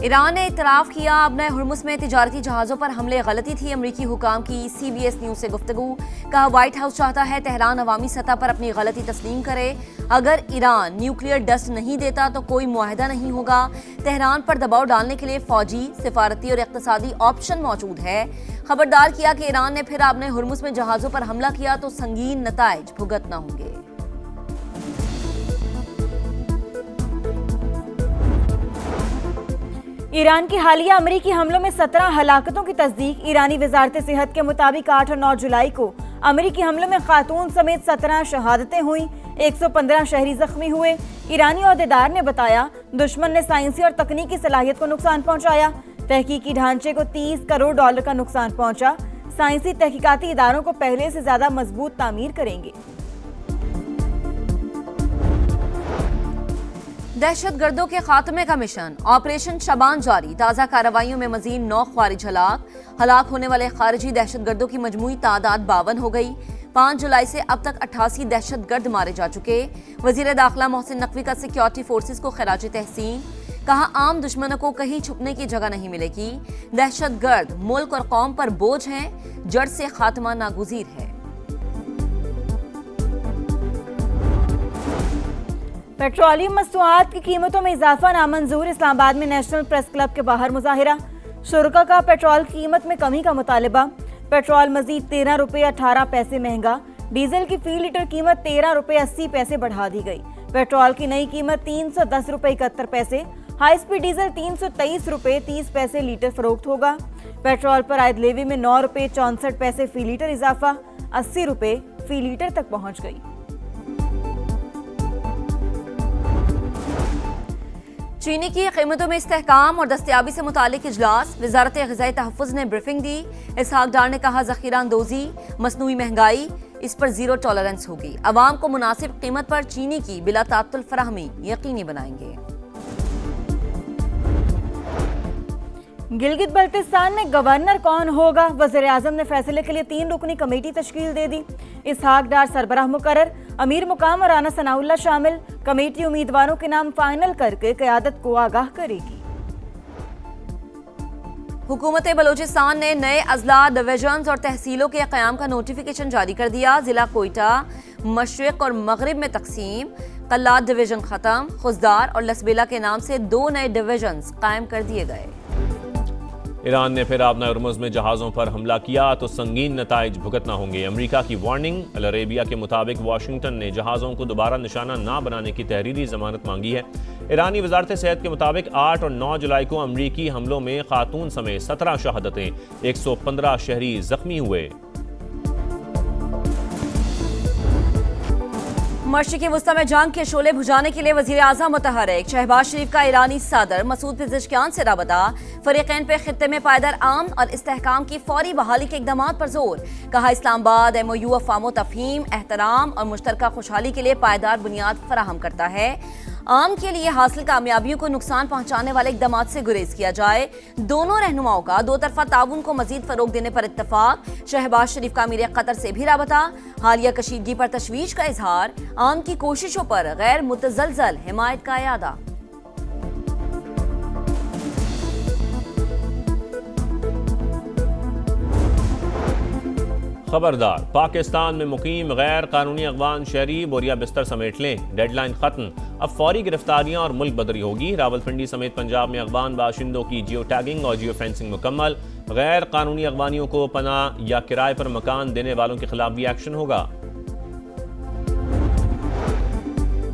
Iran ने इतराफ़ किया अब नए हुर्मुज़ में तिजारती जहाज़ों पर हमले गलती थी। अमरीकी हुकाम की CBS न्यूज़ से गुफ्तगू। कहा व्हाइट हाउस चाहता है तेहरान अवामी सतह पर अपनी गलती तस्लीम करे। अगर ईरान न्यूक्लियर डस्ट नहीं देता तो कोई मुआहदा नहीं होगा। तेहरान पर दबाव डालने के लिए फौजी, सिफारती और इक़्तिसादी ऑप्शन मौजूद है। खबरदार किया कि ईरान ने फिर अपने हुर्मुज़ में जहाज़ों पर हमला किया तो संगीन नताइज भुगतना होंगे। ईरान के हालिया अमरीकी हमलों में 17 हलाकतों की तस्दीक। ईरानी वजारत सेहत के मुताबिक 8 और 9 जुलाई को अमरीकी हमलों में खातून समेत 17 शहादतें हुई, 115 शहरी जख्मी हुए। ईरानी अहदेदार ने बताया दुश्मन ने साइंसी और तकनीकी सलाहियत को नुकसान पहुंचाया। तहकीकी ढांचे को $30 करोड़ का नुकसान पहुंचा। साइंसी तहकीकाती इदारों को पहले से ज्यादा मजबूत तामीर करेंगे। दहशतगर्दों के खात्मे का मिशन ऑपरेशन शबान जारी। ताज़ा कार्रवाइयों में मजीद 9 ख्वारिज हलाक होने वाले खारिजी दहशतगर्दों की मजमूई तादाद 52 हो गई। 5 जुलाई से अब तक 88 दहशतगर्द मारे जा चुके। वजीर दाखिला मोहसिन नकवी का सिक्योरिटी फोर्सेस को खराज तहसीन। कहा आम दुश्मनों को कहीं छुपने की जगह नहीं मिलेगी। दहशतगर्द मुल्क और कौम पर बोझ हैं, जड़ से खात्मा नागुज़ीर है। पेट्रोलियम मस्तूआत की कीमतों में इजाफा नामंजूर। इस्लामाबाद में नेशनल प्रेस क्लब के बाहर मुजाहिरा। शुरका का पेट्रोल की कीमत में कमी का मुतालबा। पेट्रोल मजीद ₹13.18 महंगा। डीजल की फी लीटर कीमत ₹13.80 बढ़ा दी गई। पेट्रोल की नई कीमत ₹310.71। हाई स्पीड डीजल ₹323.30 लीटर फरोख्त होगा। पेट्रोल पर आयद लेवी में ₹9.64 फी लीटर इजाफा, ₹80 फी लीटर तक पहुंच गई। चीनी की कीमतों में इस्तेहकाम और दस्तयाबी से मुतालिक इजलास। वजारत ग़िज़ाई तहफ़्फ़ुज़ ने ब्रीफिंग दी। इसहाक डार ने कहा ज़ख़ीरा अंदोज़ी, मसनूई महंगाई, इस पर ज़ीरो टॉलरेंस होगी। अवाम को मुनासिब कीमत पर चीनी की बिला तात्तुल फराहमी यकीनी बनाएंगे। गिलगित बल्तिस्तान में गवर्नर कौन होगा? वज़ीर आज़म ने फैसले के लिए 3 रुकनी कमेटी तश्कील दे दी। इसहाक डार सरबराह मुकर्रर, अमीर मुकाम और राना सनाउल्लाह शामिल। कमेटी उम्मीदवारों के नाम फाइनल करके क़यादत को आगाह करेगी। हुकूमत बलोचिस्तान ने नए अजला, डिवीजन्स और तहसीलों के क़याम का नोटिफिकेशन जारी कर दिया। जिला कोयटा मशरिक और मगरिब में तकसीम। कल्लात डिवीजन खत्म। खुजदार और लसबेला के नाम से 2 नए डिवीजन्स कायम कर दिए गए। ईरान ने फिर अपना हुर्मुज़ में जहाज़ों पर हमला किया तो संगीन नताइज भुगतना होंगे। अमरीका की वार्निंग। अल अरेबिया के मुताबिक वाशिंगटन ने जहाज़ों को दोबारा निशाना ना बनाने की तहरीरी ज़मानत मांगी है। ईरानी वजारत सेहत के मुताबिक 8 और 9 जुलाई को अमरीकी हमलों में खातून समेत 17 शहादतें, 115 शहरी जख्मी हुए। मशरिक़ी वुस्ता में जंग के शोले बुझाने के लिए वज़ीर आज़म मुतहर्रिक। शहबाज शरीफ का ईरानी सदर मसूद पेज़ेशकियान से राबता। फ़रीक़ैन पे खित्ते में पायदार आमन और इस्तेहकाम की फौरी बहाली के इक़दामात पर जोर। कहा इस्लामाबाद MOU अफ़ाम तफ़हीम, एहतराम और मुश्तरका खुशहाली के लिए पायदार बुनियाद फराहम करता है। आम के लिए हासिल कामयाबियों को नुकसान पहुंचाने वाले इक़दामात से गुरेज किया जाए। दोनों रहनुमाओं का 2 तरफ़ा ताउन को मजीद फ़रोग़ देने पर इत्तफ़ाक। शहबाज शरीफ का अमीर क़तर से भी राबता। हालिया कशीदगी पर तशवीश का इजहार। आम की कोशिशों पर गैर मुतज़लज़ल हिमायत का इयादा। खबरदार, पाकिस्तान में मुकीम गैर कानूनी अगवान शहरी बोरिया बिस्तर समेट लें। डेडलाइन खत्म। अब फौरी गिरफ्तारियां और मुल्क बदरी होगी। रावलपिंडी समेत पंजाब में अगवान बाशिंदों की जियो टैगिंग और जियो फेंसिंग मुकम्मल। गैर कानूनी अगवानियों को पनाह या किराए पर मकान देने वालों के खिलाफ भी एक्शन होगा।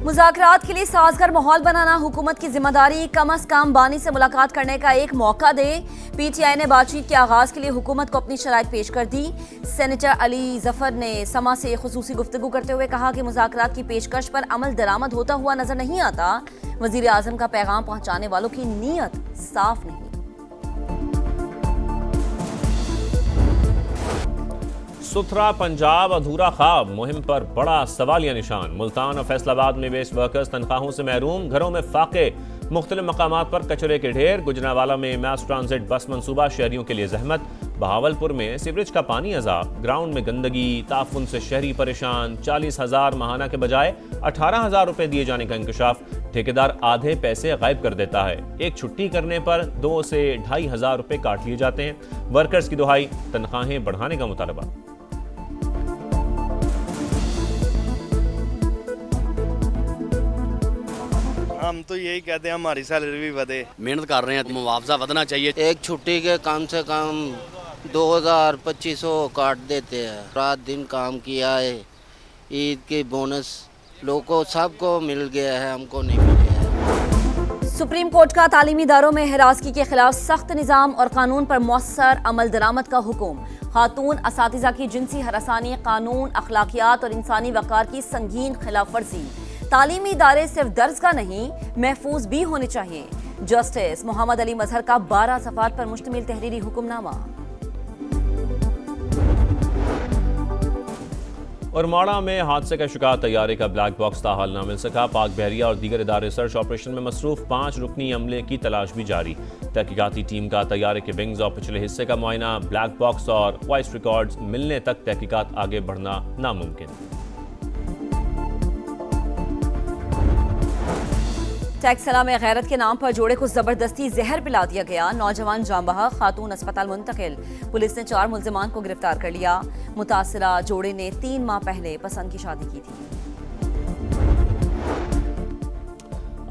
मुज़ाकरात के लिए साजगार माहौल बनाना हुकूमत की जिम्मेदारी। कम अज कम बानी से मुलाकात करने का एक मौका दे। PTI ने बातचीत के आगाज के लिए हुकूमत को अपनी शराइत पेश कर दी। सेनेटर अली जफर ने समा से खुसूसी गुफ्तगू करते हुए कहा कि मुज़ाकरात की पेशकश पर अमल दरामद होता हुआ नजर नहीं आता। वज़ीर आज़म का पैगाम पहुंचाने वालों की नीयत साफ नहीं। सुथरा पंजाब अधूरा ख्वाब मुहिम पर बड़ा सवालिया निशान। मुल्तान और फैसलाबाद में वेस्ट वर्कर्स तनख्वाहों से महरूम, घरों में फाके, मुख्तलिफ मकामात पर कचरे के ढेर। गुजरांवाला में मास ट्रांजिट बस मंसूबा, शहरियों के लिए जहमत। बहावलपुर में सीवरेज का पानी अजाब, ग्राउंड में गंदगी, ताफुन से शहरी परेशान, 40,000 माहाना के बजाय 18,000 रुपए दिए जाने का इंकशाफ, ठेकेदार आधे पैसे गायब कर देता है। एक छुट्टी करने पर 2 से 2,500 रुपए काट लिए जाते हैं। वर्कर्स की दुहाई, तनख्वाहें बढ़ाने का मुतालबा। हम तो यही कहते हैं हमारी सैलरी भी बढ़े। मेहनत कर रहे हैं, मुआवजा बढ़ना चाहिए। एक छुट्टी के कम से कम 2,000-2,500 काट देते हैं। रात दिन काम किया है, ईद की बोनस लोगों को सबको मिल गया है, हमको नहीं मिल गया है। सुप्रीम कोर्ट का तालीमी इदारों में हिरासगी के खिलाफ सख्त निज़ाम और कानून पर मौसर अमल दरामद का हुक्म। खातून असातिज़ा की जिनसी हरासानी कानून, अखलाकियात और इंसानी वक़ार की संगीन खिलाफ वर्जी। तालीमी इदारे सिर्फ दर्ज का नहीं, महफूज भी होने चाहिए। जस्टिस मोहम्मद अली मजहर का 12 सफ़ात पर मुश्तमिल तहरीरी हुक्मनामा। और माड़ा में हादसे का शिकार तैयारे का ब्लैक बॉक्स ताहाल ना मिल सका। पाक बहरिया और दीगर इदारे सर्च ऑपरेशन में मसरूफ 5 रुकनी अमले की तलाश भी जारी। तहकीकाती टीम का तैयारे के विंग्स और पिछले हिस्से का मुआयना, ब्लैक बॉक्स और वॉइस रिकॉर्ड्स मिलने तक तहकीकात आगे बढ़ना नामुमकिन। टेक्सला में गैरत के नाम पर जोड़े को जबरदस्ती जहर पिला दिया गया। नौजवान जाम बहा, खातून अस्पताल मुंतकिल। पुलिस ने 4 मुल्जिमान को गिरफ्तार कर लिया। मुतासिरा जोड़े ने 3 माह पहले पसंद की शादी की थी।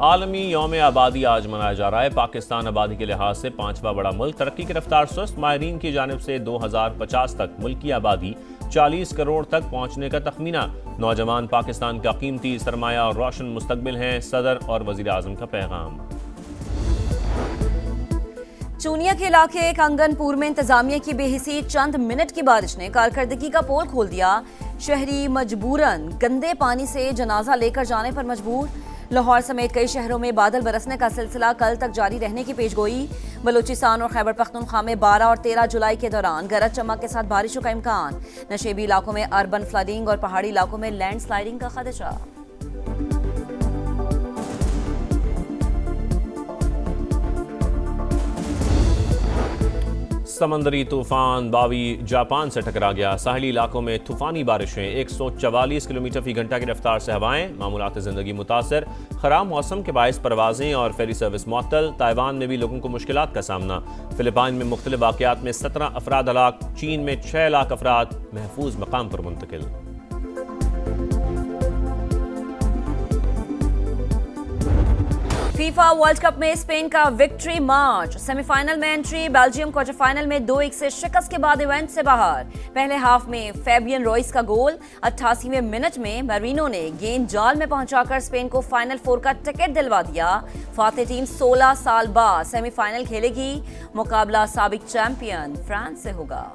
आलमी यौम आबादी आज मनाया जा रहा है। पाकिस्तान आबादी के लिहाज से 5वां बड़ा मुल्क, तरक्की की रफ्तार सुस्त। माहिरीन की जानिब से 2050 तक मुल्क की आबादी 40 करोड़ तक पहुंचने का तखमीना। नौजवान पाकिस्तान का कीमती सरमाया और रोशन मुस्तकबिल हैं, सदर और वजीर आजम का पैगाम। चूनिया के इलाके कंगनपुर में इंतजामिया की बेहिसी चंद मिनट की बारिश ने कारकर्दगी का पोल खोल दिया। शहरी मजबूरन गंदे पानी से जनाजा लेकर जाने पर मजबूर। लाहौर समेत कई शहरों में बादल बरसने का सिलसिला कल तक जारी रहने की पेशगोई। बलूचिस्तान और खैबर पख्तूनख्वा में 12 और 13 जुलाई के दौरान गरज चमक के साथ बारिशों का इम्कान। नशेबी इलाकों में अर्बन फ्लडिंग और पहाड़ी इलाकों में लैंडस्लाइडिंग का खदशा। समंदरी तूफान बावी जापान से टकरा गया। साहिली इलाकों में तूफानी बारिशें, 144 किलोमीटर फी घंटा की रफ्तार से हवाएं। मामूलात ज़िंदगी मुतासर। खराब मौसम के बायस परवाजें और फेरी सर्विस मुअत्तल। ताइवान में भी लोगों को मुश्किलात का सामना। फिलिपाइन में मुख्तलिफ वाक़यात में 17 अफराद हलाक। चीन में 6 लाख अफराद महफूज मकाम पर मुंतकिल। फीफा वर्ल्ड कप में स्पेन का विक्ट्री मार्च। सेमीफाइनल में एंट्री, बेल्जियम क्वार्टर फाइनल में 2-1 से शिकस्त के बाद इवेंट से बाहर। पहले हाफ में फैबियन रॉइस का गोल। 88वें मिनट में मैरिनो ने गेंद जाल में पहुंचाकर स्पेन को फाइनल 4 का टिकट दिलवा दिया। फाते टीम 16 साल बाद सेमीफाइनल खेलेगी। मुकाबला साबिक चैंपियन फ्रांस से होगा।